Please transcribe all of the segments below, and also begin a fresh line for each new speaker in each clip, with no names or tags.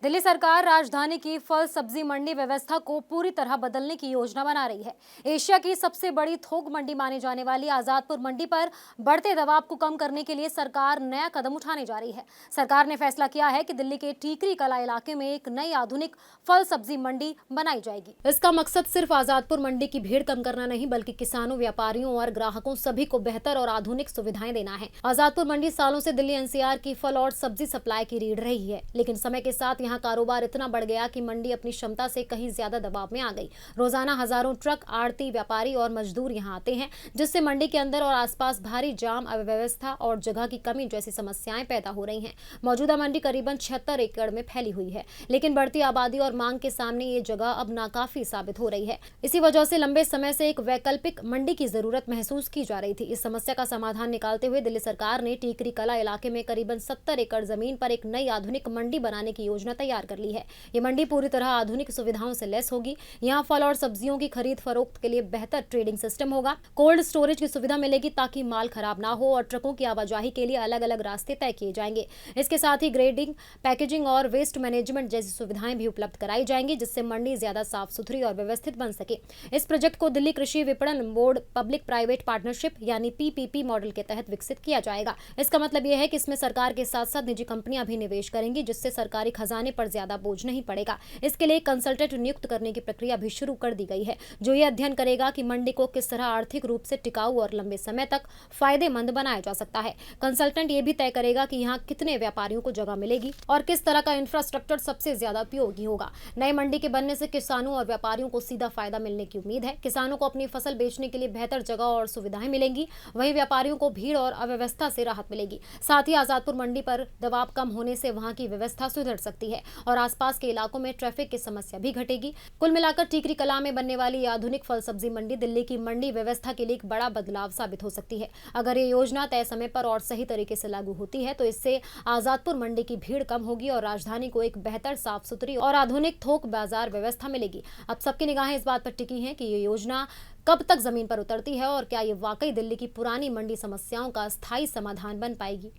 दिल्ली सरकार राजधानी की फल सब्जी मंडी व्यवस्था को पूरी तरह बदलने की योजना बना रही है। एशिया की सबसे बड़ी थोक मंडी मानी जाने वाली आजादपुर मंडी पर बढ़ते दबाव को कम करने के लिए सरकार नया कदम उठाने जा रही है। सरकार ने फैसला किया है कि दिल्ली के टीकरी कला इलाके में एक नई आधुनिक फल सब्जी मंडी बनाई जाएगी। इसका मकसद सिर्फ आजादपुर मंडी की भीड़ कम करना नहीं, बल्कि किसानों, व्यापारियों और ग्राहकों सभी को बेहतर और आधुनिक सुविधाएं देना है। आजादपुर मंडी सालों से दिल्ली एनसीआर की फल और सब्जी सप्लाई की रीढ़ रही है, लेकिन समय के साथ यहाँ कारोबार इतना बढ़ गया कि मंडी अपनी क्षमता से कहीं ज्यादा दबाव में आ गई। रोजाना हजारों ट्रक, आड़ती, व्यापारी और मजदूर यहाँ आते हैं, जिससे मंडी के अंदर और आसपास भारी जाम, अव्यवस्था और जगह की कमी जैसी समस्याएं पैदा हो रही हैं। मौजूदा मंडी करीबन 76 एकड़ में फैली हुई है, लेकिन बढ़ती आबादी और मांग के सामने ये जगह अब नाकाफी साबित हो रही है। इसी वजह से लंबे समय से एक वैकल्पिक मंडी की जरूरत महसूस की जा रही थी। इस समस्या का समाधान निकालते हुए दिल्ली सरकार ने टीकरी कला इलाके में करीबन 70 एकड़ जमीन पर एक नई आधुनिक मंडी बनाने की योजना तैयार कर ली है। ये मंडी पूरी तरह आधुनिक सुविधाओं से लैस होगी। यहाँ फल और सब्जियों की खरीद फरोख्त के लिए बेहतर ट्रेडिंग सिस्टम होगा। कोल्ड स्टोरेज की सुविधा मिलेगी ताकि माल खराब ना हो, और ट्रकों की आवाजाही के लिए अलग अलग रास्ते तय किए जाएंगे। इसके साथ ही ग्रेडिंग, पैकेजिंग और वेस्ट मैनेजमेंट जैसी सुविधाएं भी उपलब्ध कराई जाएंगी, जिससे मंडी ज्यादा साफ सुथरी और व्यवस्थित बन सके। इस प्रोजेक्ट को दिल्ली कृषि विपणन बोर्ड पब्लिक प्राइवेट पार्टनरशिप यानी पीपीपी मॉडल के तहत विकसित किया जाएगा। इसका मतलब यह है कि इसमें सरकार के साथ साथ निजी कंपनियां भी निवेश करेंगी, जिससे सरकारी खजाने पर ज्यादा बोझ नहीं पड़ेगा। इसके लिए कंसल्टेंट नियुक्त करने की प्रक्रिया भी शुरू कर दी गई है, जो ये अध्ययन करेगा कि मंडी को किस तरह आर्थिक रूप से टिकाऊ और लंबे समय तक फायदेमंद बनाया जा सकता है। कंसल्टेंट ये भी तय करेगा कि यहाँ कितने व्यापारियों को जगह मिलेगी और किस तरह का इंफ्रास्ट्रक्चर सबसे ज्यादा उपयोगी होगा। नई मंडी के बनने से किसानों और व्यापारियों को सीधा फायदा मिलने की उम्मीद है। किसानों को अपनी फसल बेचने के लिए बेहतर जगह और सुविधाएं मिलेंगी, वहीं व्यापारियों को भीड़ और अव्यवस्था से राहत मिलेगी। साथ ही आजादपुर मंडी पर दबाव कम होने से वहां की व्यवस्था सुधर सकती है और आसपास के इलाकों में ट्रैफिक की समस्या भी घटेगी। कुल मिलाकर टीकरी कला में बनने वाली आधुनिक फल सब्जी मंडी दिल्ली की मंडी व्यवस्था के लिए एक बड़ा बदलाव साबित हो सकती है। अगर ये योजना तय समय पर और सही तरीके से लागू होती है तो इससे आजादपुर मंडी की भीड़ कम होगी और राजधानी को एक बेहतर, साफ सुथरी और आधुनिक थोक बाजार व्यवस्था मिलेगी। अब सबकी निगाहें इस बात पर टिकी हैं कि ये योजना कब तक जमीन पर उतरती है और क्या ये वाकई दिल्ली की पुरानी मंडी समस्याओं का स्थायी समाधान बन पाएगी।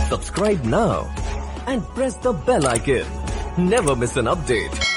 Subscribe now and press the bell icon. Never miss an update.